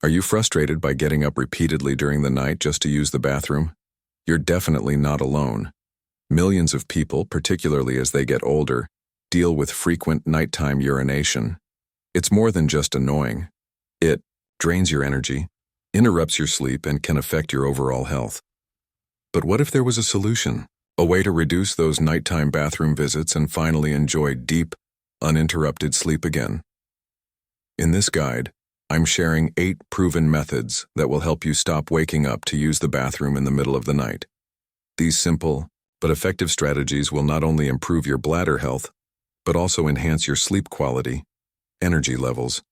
Are you frustrated by getting up repeatedly during the night just to use the bathroom? You're definitely not alone. Millions of people, particularly as they get older, deal with frequent nighttime urination. It's more than just annoying. It drains your energy, interrupts your sleep, and can affect your overall health. But what if there was a solution? A way to reduce those nighttime bathroom visits and finally enjoy deep, uninterrupted sleep again? In this guide, I'm sharing 8 proven methods that will help you stop waking up to use the bathroom in the middle of the night. These simple but effective strategies will not only improve your bladder health, but also enhance your sleep quality, energy levels,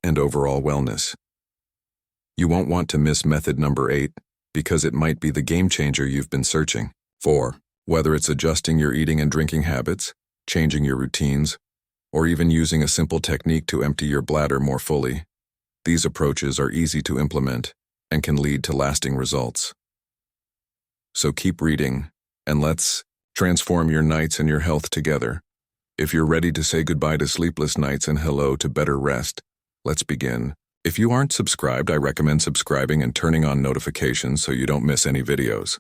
and overall wellness. You won't want to miss method number 8 because it might be the game changer you've been searching for. Whether it's adjusting your eating and drinking habits, changing your routines, or even using a simple technique to empty your bladder more fully, these approaches are easy to implement and can lead to lasting results. So keep reading, and let's transform your nights and your health together. If you're ready to say goodbye to sleepless nights and hello to better rest, let's begin. If you aren't subscribed, I recommend subscribing and turning on notifications so you don't miss any videos.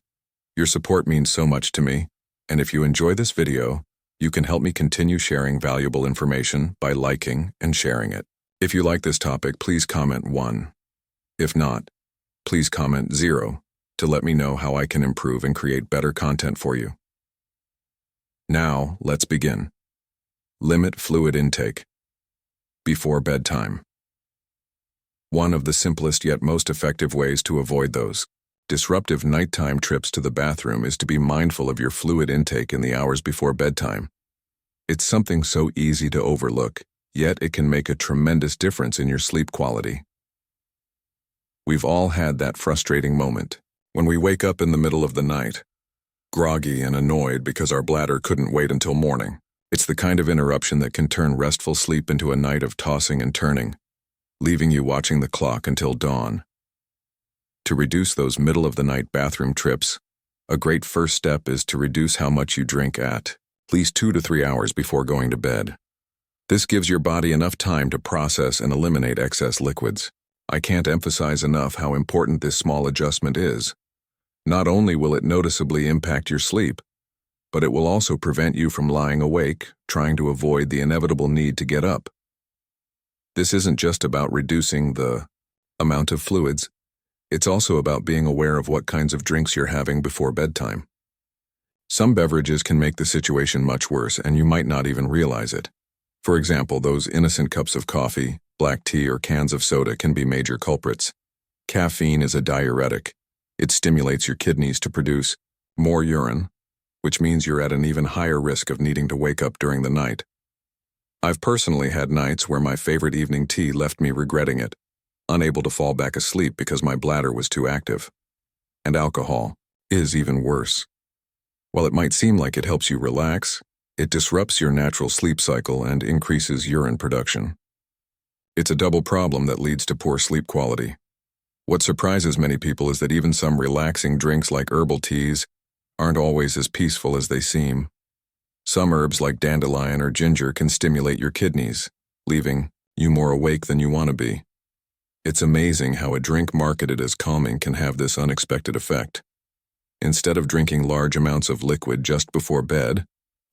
Your support means so much to me, and if you enjoy this video, you can help me continue sharing valuable information by liking and sharing it. If you like this topic, please comment 1. If not, please comment 0 to let me know how I can improve and create better content for you. Now, let's begin. Limit fluid intake before bedtime. One of the simplest yet most effective ways to avoid those disruptive nighttime trips to the bathroom is to be mindful of your fluid intake in the hours before bedtime. It's something so easy to overlook, yet it can make a tremendous difference in your sleep quality. We've all had that frustrating moment when we wake up in the middle of the night, groggy and annoyed because our bladder couldn't wait until morning. It's the kind of interruption that can turn restful sleep into a night of tossing and turning, leaving you watching the clock until dawn. To reduce those middle-of-the-night bathroom trips, a great first step is to reduce how much you drink at least 2 to 3 hours before going to bed. This gives your body enough time to process and eliminate excess liquids. I can't emphasize enough how important this small adjustment is. Not only will it noticeably impact your sleep, but it will also prevent you from lying awake, trying to avoid the inevitable need to get up. This isn't just about reducing the amount of fluids. It's also about being aware of what kinds of drinks you're having before bedtime. Some beverages can make the situation much worse, and you might not even realize it. For example, those innocent cups of coffee, black tea, or cans of soda can be major culprits. Caffeine is a diuretic. It stimulates your kidneys to produce more urine, which means you're at an even higher risk of needing to wake up during the night. I've personally had nights where my favorite evening tea left me regretting it, unable to fall back asleep because my bladder was too active. And alcohol is even worse. While it might seem like it helps you relax, it disrupts your natural sleep cycle and increases urine production. It's a double problem that leads to poor sleep quality. What surprises many people is that even some relaxing drinks like herbal teas aren't always as peaceful as they seem. Some herbs like dandelion or ginger can stimulate your kidneys, leaving you more awake than you want to be. It's amazing how a drink marketed as calming can have this unexpected effect. Instead of drinking large amounts of liquid just before bed,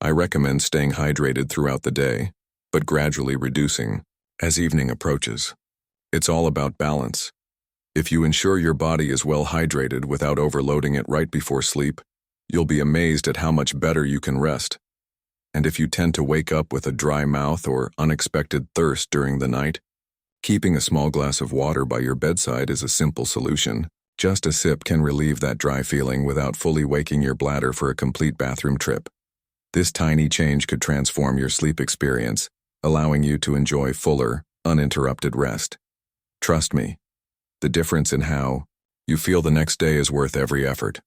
I recommend staying hydrated throughout the day, but gradually reducing as evening approaches. It's all about balance. If you ensure your body is well hydrated without overloading it right before sleep, you'll be amazed at how much better you can rest. And if you tend to wake up with a dry mouth or unexpected thirst during the night, keeping a small glass of water by your bedside is a simple solution. Just a sip can relieve that dry feeling without fully waking your bladder for a complete bathroom trip. This tiny change could transform your sleep experience, allowing you to enjoy fuller, uninterrupted rest. Trust me, the difference in how you feel the next day is worth every effort.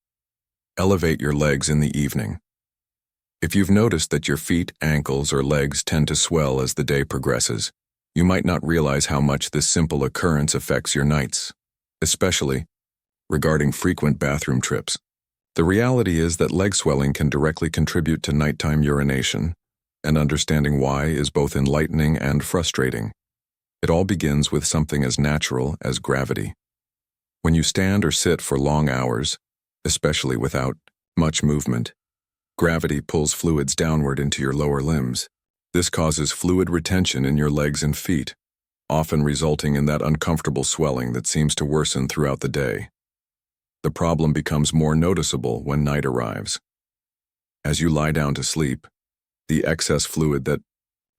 Elevate your legs in the evening. If you've noticed that your feet, ankles, or legs tend to swell as the day progresses, you might not realize how much this simple occurrence affects your nights, especially regarding frequent bathroom trips. The reality is that leg swelling can directly contribute to nighttime urination, and understanding why is both enlightening and frustrating. It all begins with something as natural as gravity. When you stand or sit for long hours, especially without much movement, gravity pulls fluids downward into your lower limbs. This causes fluid retention in your legs and feet, often resulting in that uncomfortable swelling that seems to worsen throughout the day. The problem becomes more noticeable when night arrives. As you lie down to sleep, the excess fluid that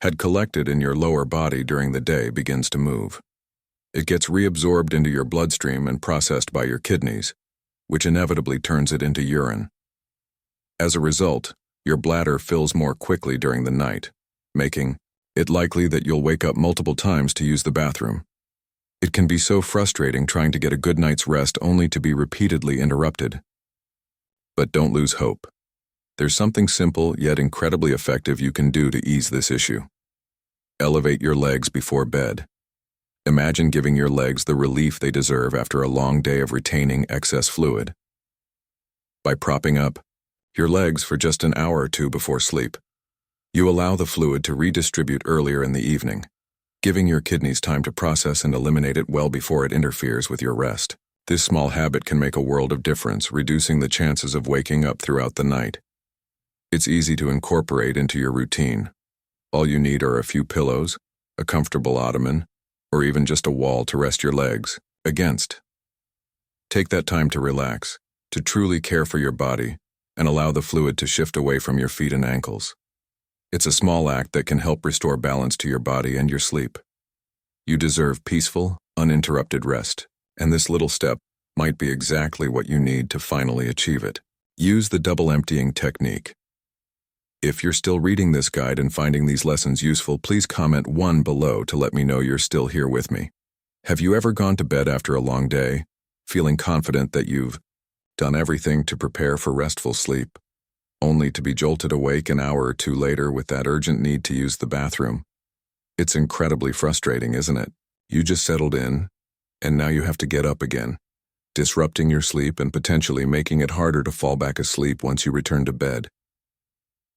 had collected in your lower body during the day begins to move. It gets reabsorbed into your bloodstream and processed by your kidneys, which inevitably turns it into urine. As a result, your bladder fills more quickly during the night, making it likely that you'll wake up multiple times to use the bathroom. It can be so frustrating trying to get a good night's rest only to be repeatedly interrupted. But don't lose hope. There's something simple yet incredibly effective you can do to ease this issue. Elevate your legs before bed. Imagine giving your legs the relief they deserve after a long day of retaining excess fluid. By propping up your legs for just an hour or two before sleep, you allow the fluid to redistribute earlier in the evening, giving your kidneys time to process and eliminate it well before it interferes with your rest. This small habit can make a world of difference, reducing the chances of waking up throughout the night. It's easy to incorporate into your routine. All you need are a few pillows, a comfortable ottoman, or even just a wall to rest your legs against. Take that time to relax, to truly care for your body, and allow the fluid to shift away from your feet and ankles. It's a small act that can help restore balance to your body and your sleep. You deserve peaceful, uninterrupted rest, and this little step might be exactly what you need to finally achieve it. Use the double emptying technique. If you're still reading this guide and finding these lessons useful, please comment 1 below to let me know you're still here with me. Have you ever gone to bed after a long day, feeling confident that you've done everything to prepare for restful sleep, only to be jolted awake an hour or two later with that urgent need to use the bathroom? It's incredibly frustrating, isn't it? You just settled in, and now you have to get up again, disrupting your sleep and potentially making it harder to fall back asleep once you return to bed.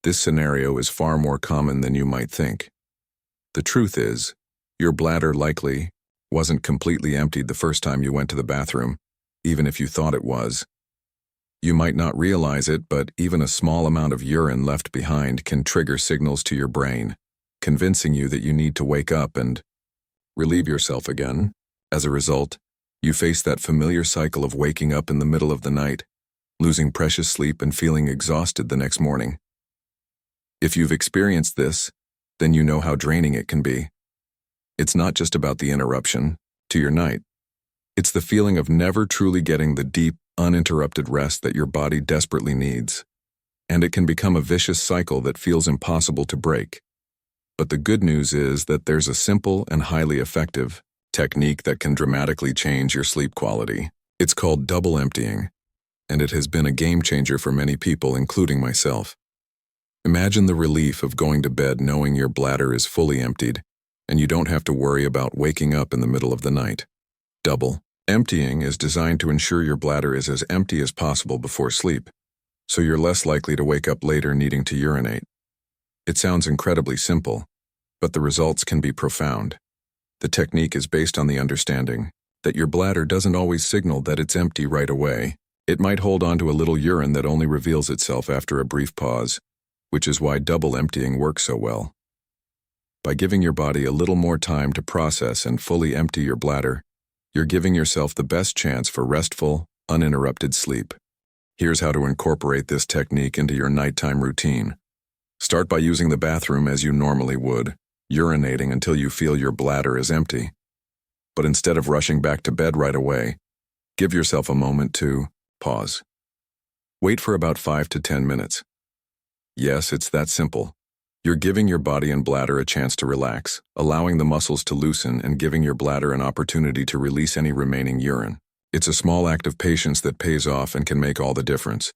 This scenario is far more common than you might think. The truth is, your bladder likely wasn't completely emptied the first time you went to the bathroom, even if you thought it was. You might not realize it, but even a small amount of urine left behind can trigger signals to your brain, convincing you that you need to wake up and relieve yourself again. As a result, you face that familiar cycle of waking up in the middle of the night, losing precious sleep and feeling exhausted the next morning. If you've experienced this, then you know how draining it can be. It's not just about the interruption to your night. It's the feeling of never truly getting the deep, uninterrupted rest that your body desperately needs. And it can become a vicious cycle that feels impossible to break. But the good news is that there's a simple and highly effective technique that can dramatically change your sleep quality. It's called double emptying, and it has been a game changer for many people, including myself. Imagine the relief of going to bed knowing your bladder is fully emptied, and you don't have to worry about waking up in the middle of the night. Double emptying is designed to ensure your bladder is as empty as possible before sleep, so you're less likely to wake up later needing to urinate. It sounds incredibly simple, but the results can be profound. The technique is based on the understanding that your bladder doesn't always signal that it's empty right away. It might hold on to a little urine that only reveals itself after a brief pause, which is why double emptying works so well. By giving your body a little more time to process and fully empty your bladder, you're giving yourself the best chance for restful, uninterrupted sleep. Here's how to incorporate this technique into your nighttime routine. Start by using the bathroom as you normally would, urinating until you feel your bladder is empty. But instead of rushing back to bed right away, give yourself a moment to pause. Wait for about 5 to 10 minutes. Yes, it's that simple. You're giving your body and bladder a chance to relax, allowing the muscles to loosen and giving your bladder an opportunity to release any remaining urine. It's a small act of patience that pays off and can make all the difference.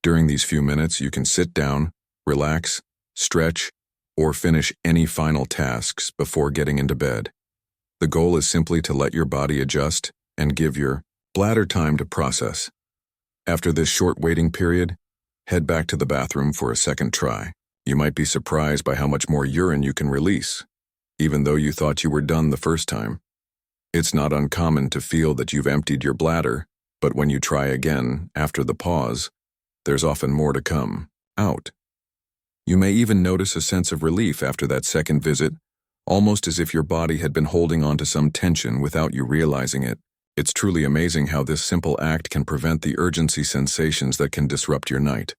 During these few minutes, you can sit down, relax, stretch, or finish any final tasks before getting into bed. The goal is simply to let your body adjust and give your bladder time to process. After this short waiting period, head back to the bathroom for a second try. You might be surprised by how much more urine you can release. even though you thought you were done the first time. It's not uncommon to feel that you've emptied your bladder, but when you try again, after the pause, there's often more to come out. You may even notice a sense of relief after that second visit, almost as if your body had been holding on to some tension without you realizing it. It's truly amazing how this simple act can prevent the urgency sensations that can disrupt your night.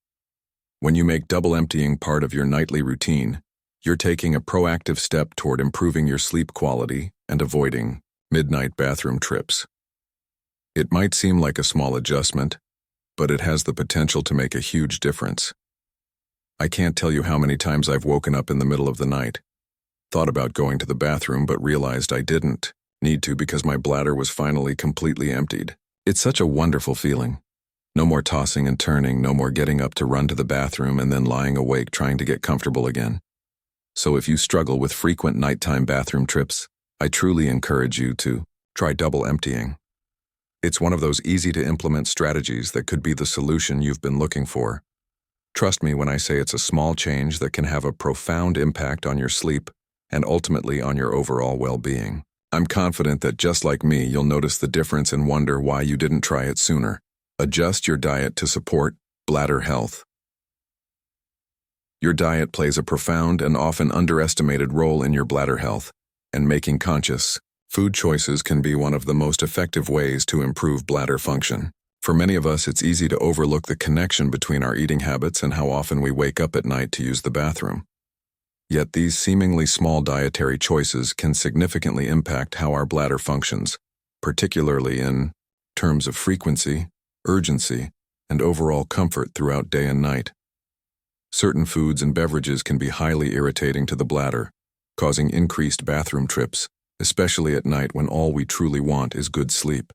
When you make double emptying part of your nightly routine, you're taking a proactive step toward improving your sleep quality and avoiding midnight bathroom trips. It might seem like a small adjustment, but it has the potential to make a huge difference. I can't tell you how many times I've woken up in the middle of the night, thought about going to the bathroom but realized I didn't need to because my bladder was finally completely emptied. It's such a wonderful feeling. No more tossing and turning, no more getting up to run to the bathroom and then lying awake trying to get comfortable again. So if you struggle with frequent nighttime bathroom trips, I truly encourage you to try double emptying. It's one of those easy-to-implement strategies that could be the solution you've been looking for. Trust me when I say it's a small change that can have a profound impact on your sleep and ultimately on your overall well-being. I'm confident that just like me, you'll notice the difference and wonder why you didn't try it sooner. Adjust your diet to support bladder health. Your diet plays a profound and often underestimated role in your bladder health, and making conscious food choices can be one of the most effective ways to improve bladder function. For many of us, it's easy to overlook the connection between our eating habits and how often we wake up at night to use the bathroom. Yet these seemingly small dietary choices can significantly impact how our bladder functions, particularly in terms of frequency, urgency, and overall comfort throughout day and night. Certain foods and beverages can be highly irritating to the bladder, causing increased bathroom trips, especially at night when all we truly want is good sleep.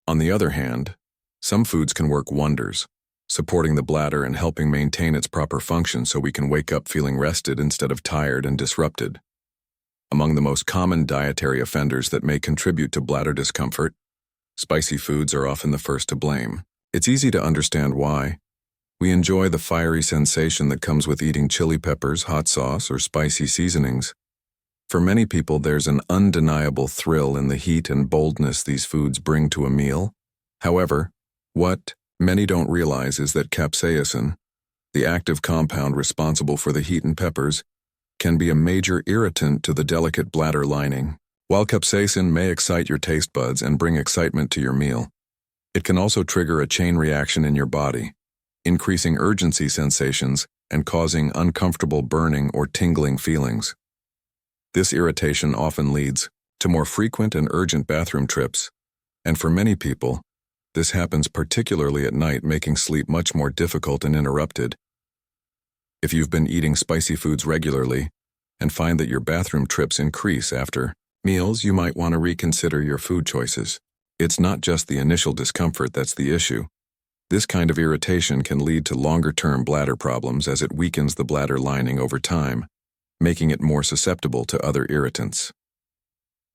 On the other hand, some foods can work wonders, supporting the bladder and helping maintain its proper function so we can wake up feeling rested instead of tired and disrupted. Among the most common dietary offenders that may contribute to bladder discomfort, spicy foods are often the first to blame. It's easy to understand why. We enjoy the fiery sensation that comes with eating chili peppers, hot sauce, or spicy seasonings. For many people, there's an undeniable thrill in the heat and boldness these foods bring to a meal. However, what many don't realize is that capsaicin, the active compound responsible for the heat in peppers, can be a major irritant to the delicate bladder lining. While capsaicin may excite your taste buds and bring excitement to your meal, it can also trigger a chain reaction in your body, increasing urgency sensations and causing uncomfortable burning or tingling feelings. This irritation often leads to more frequent and urgent bathroom trips, and for many people, this happens particularly at night, making sleep much more difficult and interrupted. If you've been eating spicy foods regularly and find that your bathroom trips increase after meals, you might want to reconsider your food choices. It's not just the initial discomfort that's the issue. This kind of irritation can lead to longer-term bladder problems as it weakens the bladder lining over time, making it more susceptible to other irritants.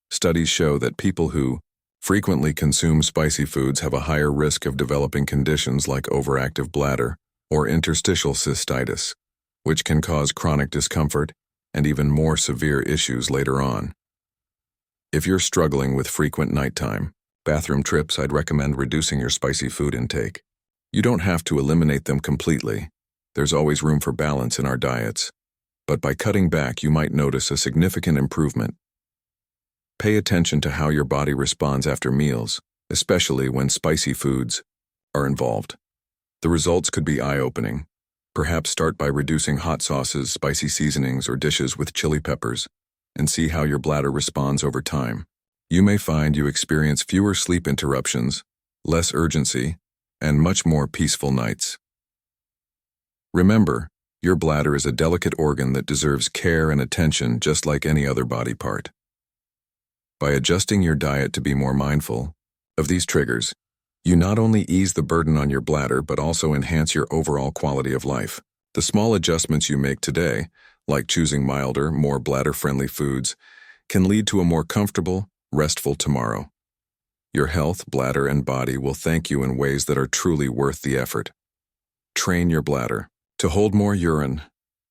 Studies show that people who frequently consume spicy foods have a higher risk of developing conditions like overactive bladder or interstitial cystitis, which can cause chronic discomfort and even more severe issues later on. If you're struggling with frequent nighttime bathroom trips, I'd recommend reducing your spicy food intake. You don't have to eliminate them completely. There's always room for balance in our diets. But by cutting back, you might notice a significant improvement. Pay attention to how your body responds after meals, especially when spicy foods are involved. The results could be eye-opening. Perhaps start by reducing hot sauces, spicy seasonings, or dishes with chili peppers, and see how your bladder responds over time. You may find you experience fewer sleep interruptions, less urgency, and much more peaceful nights. Remember, your bladder is a delicate organ that deserves care and attention just like any other body part. By adjusting your diet to be more mindful of these triggers, you not only ease the burden on your bladder but also enhance your overall quality of life. The small adjustments you make today, like choosing milder, more bladder-friendly foods, can lead to a more comfortable, restful tomorrow. Your health, bladder, and body will thank you in ways that are truly worth the effort. Train your bladder to hold more urine,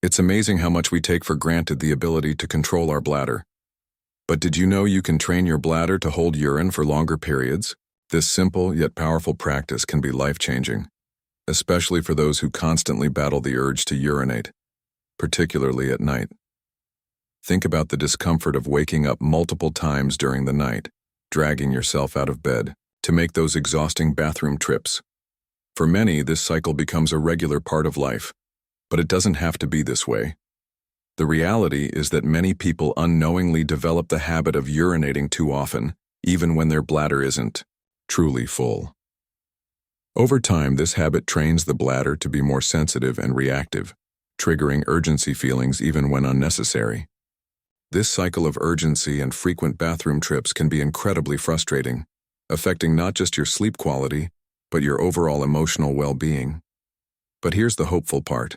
It's amazing how much we take for granted the ability to control our bladder. But did you know you can train your bladder to hold urine for longer periods? This simple yet powerful practice can be life-changing, especially for those who constantly battle the urge to urinate, particularly at night. Think about the discomfort of waking up multiple times during the night, dragging yourself out of bed to make those exhausting bathroom trips. For many, this cycle becomes a regular part of life, but it doesn't have to be this way. The reality is that many people unknowingly develop the habit of urinating too often, even when their bladder isn't truly full. Over time, this habit trains the bladder to be more sensitive and reactive, triggering urgency feelings even when unnecessary. This cycle of urgency and frequent bathroom trips can be incredibly frustrating, affecting not just your sleep quality, but your overall emotional well-being. But here's the hopeful part.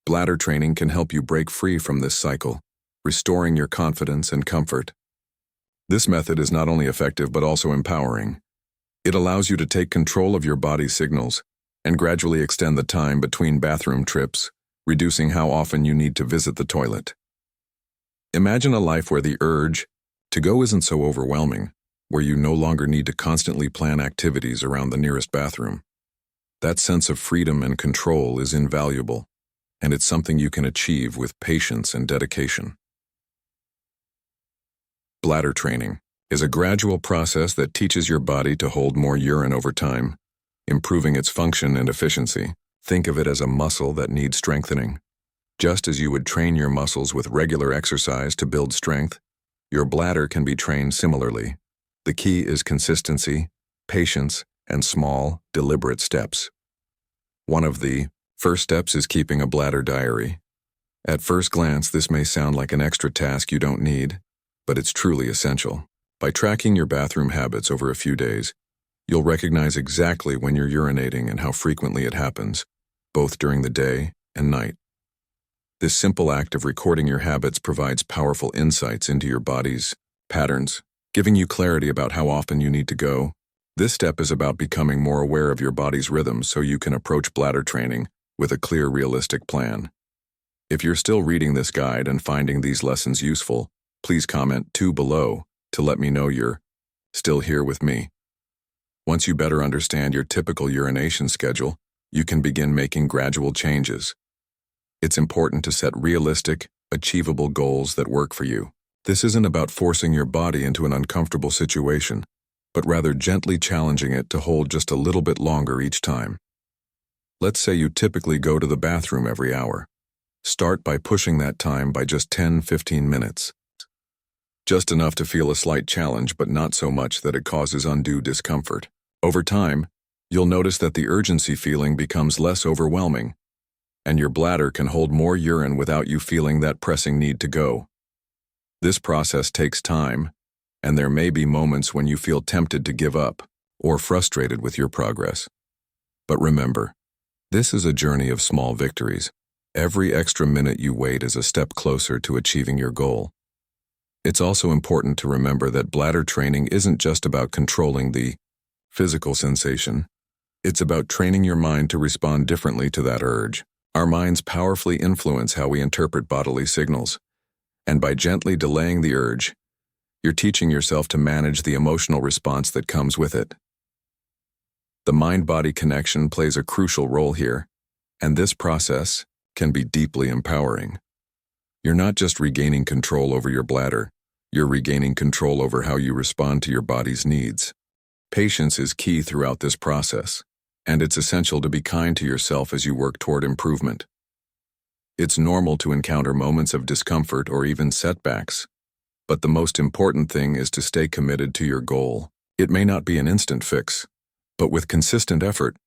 Bladder training can help you break free from this cycle, restoring your confidence and comfort. This method is not only effective but also empowering. It allows you to take control of your body's signals and gradually extend the time between bathroom trips, reducing how often you need to visit the toilet. Imagine a life where the urge to go isn't so overwhelming, where you no longer need to constantly plan activities around the nearest bathroom. That sense of freedom and control is invaluable, and it's something you can achieve with patience and dedication. Bladder training is a gradual process that teaches your body to hold more urine over time, improving its function and efficiency. Think of it as a muscle that needs strengthening. Just as you would train your muscles with regular exercise to build strength, your bladder can be trained similarly. The key is consistency, patience, and small, deliberate steps. One of the first steps is keeping a bladder diary. At first glance, this may sound like an extra task you don't need, but it's truly essential. By tracking your bathroom habits over a few days, you'll recognize exactly when you're urinating and how frequently it happens, both during the day and night. This simple act of recording your habits provides powerful insights into your body's patterns, giving you clarity about how often you need to go. This step is about becoming more aware of your body's rhythms so you can approach bladder training with a clear, realistic plan. If you're still reading this guide and finding these lessons useful, please comment below to let me know you're still here with me. Once you better understand your typical urination schedule, you can begin making gradual changes. It's important to set realistic, achievable goals that work for you. This isn't about forcing your body into an uncomfortable situation, but rather gently challenging it to hold just a little bit longer each time. Let's say you typically go to the bathroom every hour. Start by pushing that time by just 10-15 minutes. Just enough to feel a slight challenge, but not so much that it causes undue discomfort. Over time, you'll notice that the urgency feeling becomes less overwhelming, and your bladder can hold more urine without you feeling that pressing need to go. This process takes time, and there may be moments when you feel tempted to give up or frustrated with your progress. But remember, this is a journey of small victories. Every extra minute you wait is a step closer to achieving your goal. It's also important to remember that bladder training isn't just about controlling the physical sensation. It's about training your mind to respond differently to that urge. Our minds powerfully influence how we interpret bodily signals, and by gently delaying the urge, you're teaching yourself to manage the emotional response that comes with it. The mind-body connection plays a crucial role here, and this process can be deeply empowering. You're not just regaining control over your bladder, you're regaining control over how you respond to your body's needs. Patience is key throughout this process, and it's essential to be kind to yourself as you work toward improvement. It's normal to encounter moments of discomfort or even setbacks, but the most important thing is to stay committed to your goal. It may not be an instant fix, but with consistent effort,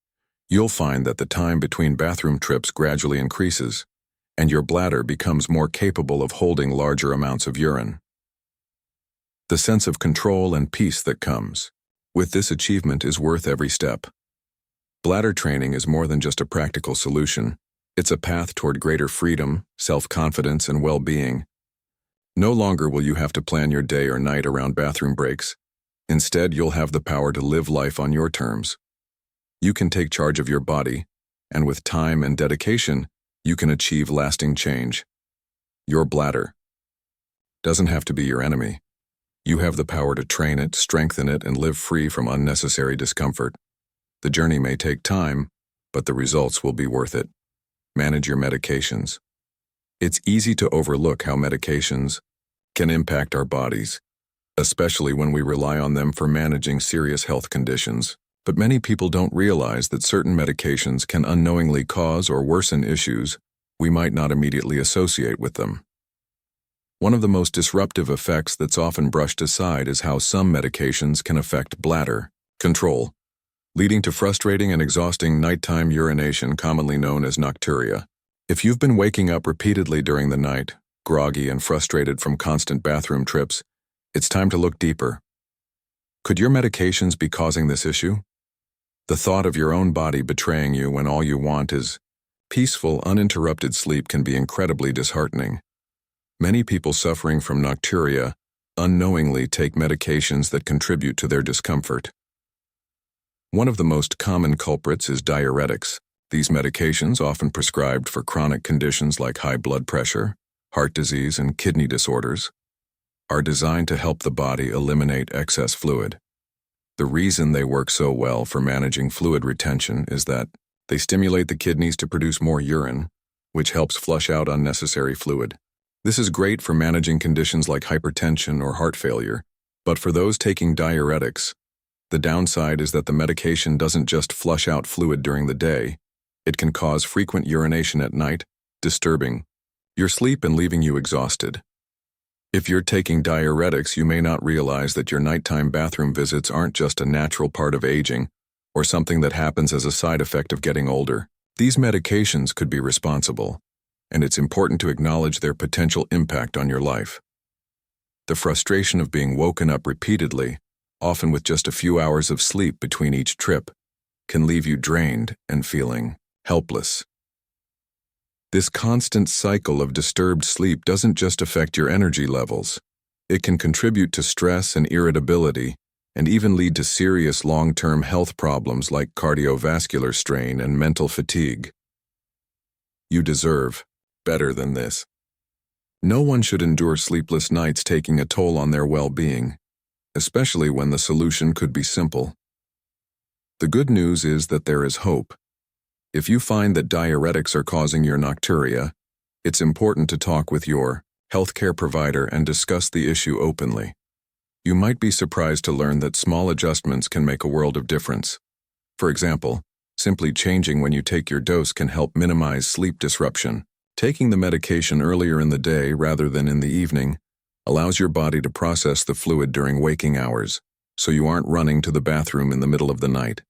you'll find that the time between bathroom trips gradually increases, and your bladder becomes more capable of holding larger amounts of urine. The sense of control and peace that comes with this achievement is worth every step. Bladder training is more than just a practical solution. It's a path toward greater freedom, self-confidence, and well-being. No longer will you have to plan your day or night around bathroom breaks. Instead, you'll have the power to live life on your terms. You can take charge of your body, and with time and dedication, you can achieve lasting change. Your bladder doesn't have to be your enemy. You have the power to train it, strengthen it, and live free from unnecessary discomfort. The journey may take time, but the results will be worth it. Manage your medications. It's easy to overlook how medications can impact our bodies, especially when we rely on them for managing serious health conditions. But many people don't realize that certain medications can unknowingly cause or worsen issues we might not immediately associate with them. One of the most disruptive effects that's often brushed aside is how some medications can affect bladder control, leading to frustrating and exhausting nighttime urination, commonly known as nocturia. If you've been waking up repeatedly during the night, groggy and frustrated from constant bathroom trips, it's time to look deeper. Could your medications be causing this issue? The thought of your own body betraying you when all you want is peaceful, uninterrupted sleep can be incredibly disheartening. Many people suffering from nocturia unknowingly take medications that contribute to their discomfort. One of the most common culprits is diuretics. These medications, often prescribed for chronic conditions like high blood pressure, heart disease, and kidney disorders, are designed to help the body eliminate excess fluid. The reason they work so well for managing fluid retention is that they stimulate the kidneys to produce more urine, which helps flush out unnecessary fluid. This is great for managing conditions like hypertension or heart failure, but for those taking diuretics, the downside is that the medication doesn't just flush out fluid during the day, it can cause frequent urination at night, disturbing your sleep and leaving you exhausted. If you're taking diuretics, you may not realize that your nighttime bathroom visits aren't just a natural part of aging or something that happens as a side effect of getting older. These medications could be responsible, and it's important to acknowledge their potential impact on your life. The frustration of being woken up repeatedly, often with just a few hours of sleep between each trip, can leave you drained and feeling helpless. This constant cycle of disturbed sleep doesn't just affect your energy levels. It can contribute to stress and irritability, and even lead to serious long-term health problems like cardiovascular strain and mental fatigue. You deserve better than this. No one should endure sleepless nights taking a toll on their well-being, especially when the solution could be simple. The good news is that there is hope. If you find that diuretics are causing your nocturia, it's important to talk with your healthcare provider and discuss the issue openly. You might be surprised to learn that small adjustments can make a world of difference. For example, simply changing when you take your dose can help minimize sleep disruption. Taking the medication earlier in the day rather than in the evening allows your body to process the fluid during waking hours, so you aren't running to the bathroom in the middle of the night.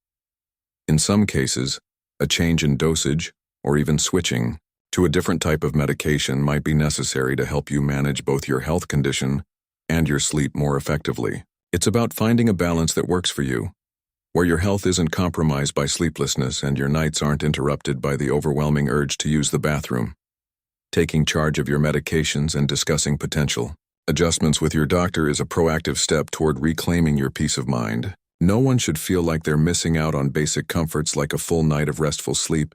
In some cases, a change in dosage, or even switching to a different type of medication might be necessary to help you manage both your health condition and your sleep more effectively. It's about finding a balance that works for you, where your health isn't compromised by sleeplessness and your nights aren't interrupted by the overwhelming urge to use the bathroom. Taking charge of your medications and discussing potential adjustments with your doctor is a proactive step toward reclaiming your peace of mind. No one should feel like they're missing out on basic comforts like a full night of restful sleep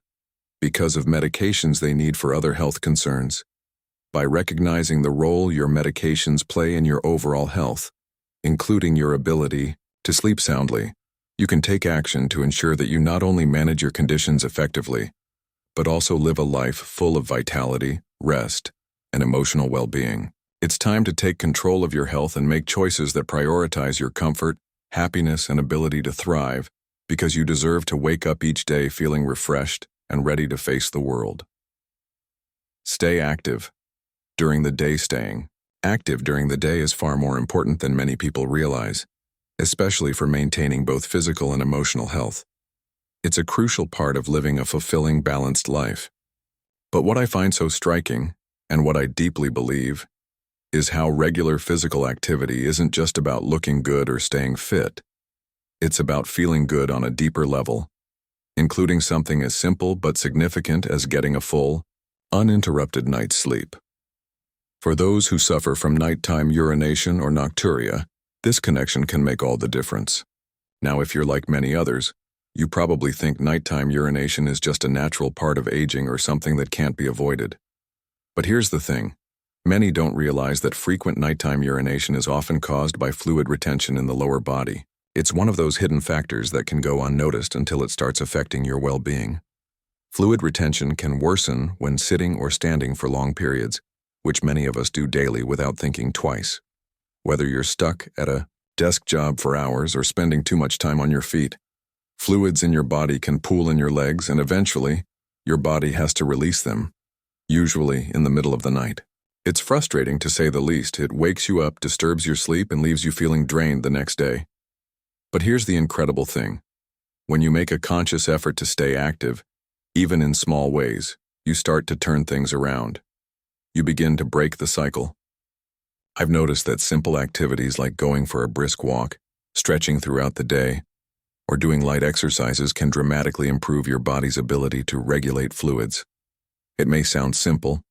because of medications they need for other health concerns. By recognizing the role your medications play in your overall health, including your ability to sleep soundly, you can take action to ensure that you not only manage your conditions effectively, but also live a life full of vitality, rest, and emotional well-being. It's time to take control of your health and make choices that prioritize your comfort, happiness, and ability to thrive, because you deserve to wake up each day feeling refreshed and ready to face the world. Stay active. During the day, staying active during the day is far more important than many people realize, especially for maintaining both physical and emotional health. It's a crucial part of living a fulfilling, balanced life. But what I find so striking, and what I deeply believe, is how regular physical activity isn't just about looking good or staying fit. It's about feeling good on a deeper level, including something as simple but significant as getting a full, uninterrupted night's sleep. For those who suffer from nighttime urination or nocturia, this connection can make all the difference. Now, if you're like many others, You probably think nighttime urination is just a natural part of aging or something that can't be avoided. But here's the thing. Many don't realize that frequent nighttime urination is often caused by fluid retention in the lower body. It's one of those hidden factors that can go unnoticed until it starts affecting your well-being. Fluid retention can worsen when sitting or standing for long periods, which many of us do daily without thinking twice. Whether you're stuck at a desk job for hours or spending too much time on your feet, fluids in your body can pool in your legs and eventually, your body has to release them, usually in the middle of the night. It's frustrating to say the least. It wakes you up, disturbs your sleep, and leaves you feeling drained the next day. But here's the incredible thing. When you make a conscious effort to stay active, even in small ways, you start to turn things around. You begin to break the cycle. I've noticed that simple activities like going for a brisk walk, stretching throughout the day, or doing light exercises can dramatically improve your body's ability to regulate fluids. It may sound simple,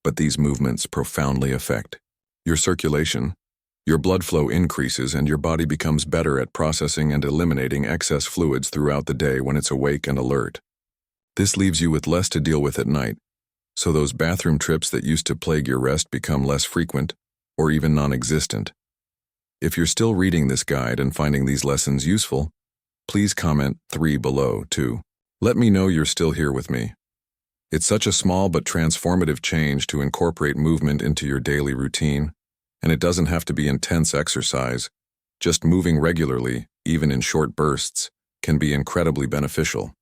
but these movements profoundly affect your circulation. Your blood flow increases and your body becomes better at processing and eliminating excess fluids throughout the day when it's awake and alert. This leaves you with less to deal with at night, so those bathroom trips that used to plague your rest become less frequent or even non-existent. If you're still reading this guide and finding these lessons useful, please comment 3 below too. Let me know you're still here with me. It's such a small but transformative change to incorporate movement into your daily routine, and it doesn't have to be intense exercise. Just moving regularly, even in short bursts, can be incredibly beneficial.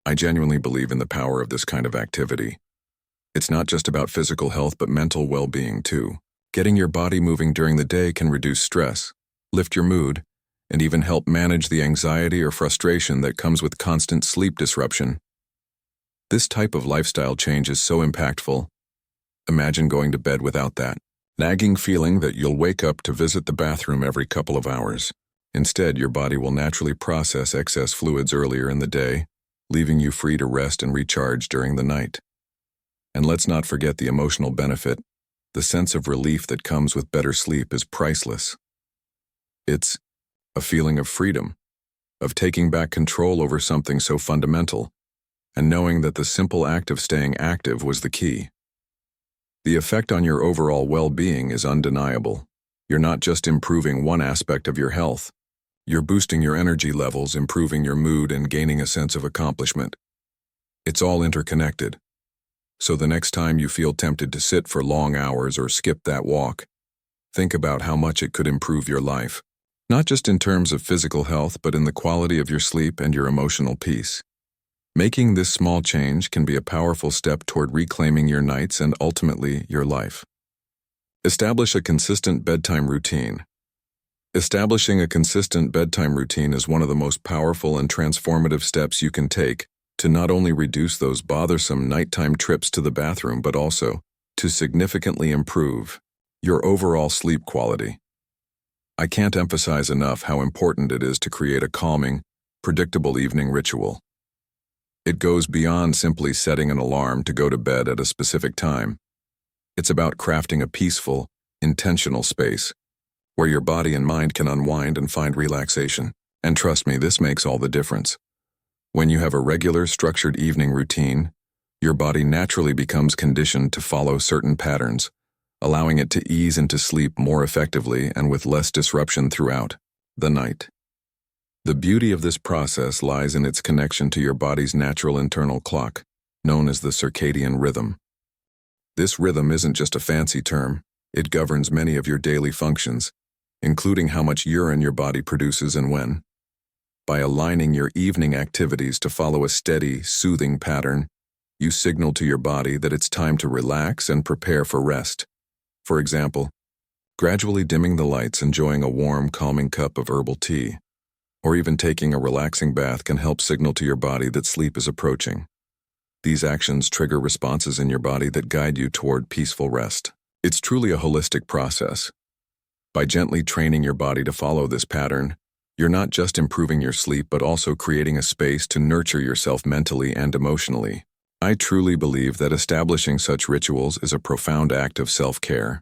I genuinely believe in the power of this kind of activity. It's not just about physical health but mental well-being too. Getting your body moving during the day can reduce stress, lift your mood, and even help manage the anxiety or frustration that comes with constant sleep disruption. This type of lifestyle change is so impactful. Imagine going to bed without that nagging feeling that you'll wake up to visit the bathroom every couple of hours. Instead, your body will naturally process excess fluids earlier in the day, leaving you free to rest and recharge during the night. And let's not forget the emotional benefit. The sense of relief that comes with better sleep is priceless. It's a feeling of freedom, of taking back control over something so fundamental, and knowing that the simple act of staying active was the key. The effect on your overall well-being is undeniable. You're not just improving one aspect of your health. You're boosting your energy levels, improving your mood, and gaining a sense of accomplishment. It's all interconnected. So the next time you feel tempted to sit for long hours or skip that walk, think about how much it could improve your life. Not just in terms of physical health, but in the quality of your sleep and your emotional peace. Making this small change can be a powerful step toward reclaiming your nights and ultimately your life. Establish a consistent bedtime routine. Establishing a consistent bedtime routine is one of the most powerful and transformative steps you can take to not only reduce those bothersome nighttime trips to the bathroom, but also to significantly improve your overall sleep quality. I can't emphasize enough how important it is to create a calming, predictable evening ritual. It goes beyond simply setting an alarm to go to bed at a specific time. It's about crafting a peaceful, intentional space where your body and mind can unwind and find relaxation. And trust me, this makes all the difference. When you have a regular, structured evening routine, your body naturally becomes conditioned to follow certain patterns, allowing it to ease into sleep more effectively and with less disruption throughout the night. The beauty of this process lies in its connection to your body's natural internal clock, known as the circadian rhythm. This rhythm isn't just a fancy term. It governs many of your daily functions, including how much urine your body produces and when. By aligning your evening activities to follow a steady, soothing pattern, you signal to your body that it's time to relax and prepare for rest. For example, gradually dimming the lights, enjoying a warm, calming cup of herbal tea, or even taking a relaxing bath can help signal to your body that sleep is approaching. These actions trigger responses in your body that guide you toward peaceful rest. It's truly a holistic process. By gently training your body to follow this pattern, you're not just improving your sleep but also creating a space to nurture yourself mentally and emotionally. I truly believe that establishing such rituals is a profound act of self-care.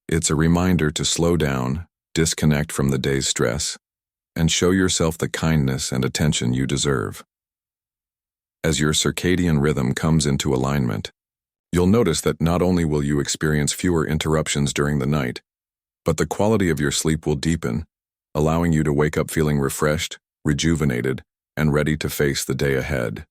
It's a reminder to slow down, disconnect from the day's stress, and show yourself the kindness and attention you deserve. As your circadian rhythm comes into alignment, you'll notice that not only will you experience fewer interruptions during the night, but the quality of your sleep will deepen, allowing you to wake up feeling refreshed, rejuvenated, and ready to face the day ahead.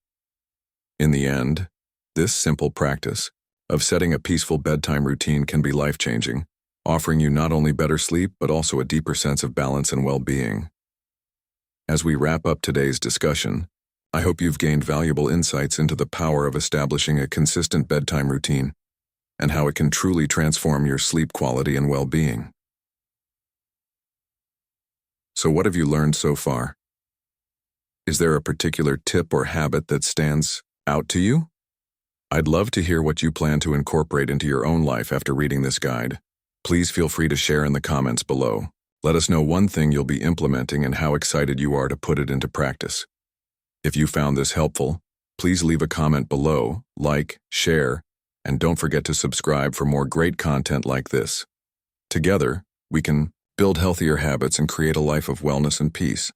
In the end, this simple practice of setting a peaceful bedtime routine can be life-changing, offering you not only better sleep but also a deeper sense of balance and well-being. As we wrap up today's discussion, I hope you've gained valuable insights into the power of establishing a consistent bedtime routine and how it can truly transform your sleep quality and well-being. So what have you learned so far? Is there a particular tip or habit that stands out to you? I'd love to hear what you plan to incorporate into your own life after reading this guide. Please feel free to share in the comments below. Let us know one thing you'll be implementing and how excited you are to put it into practice. If you found this helpful, please leave a comment below, like, share, and don't forget to subscribe for more great content like this. Together, we can build healthier habits and create a life of wellness and peace.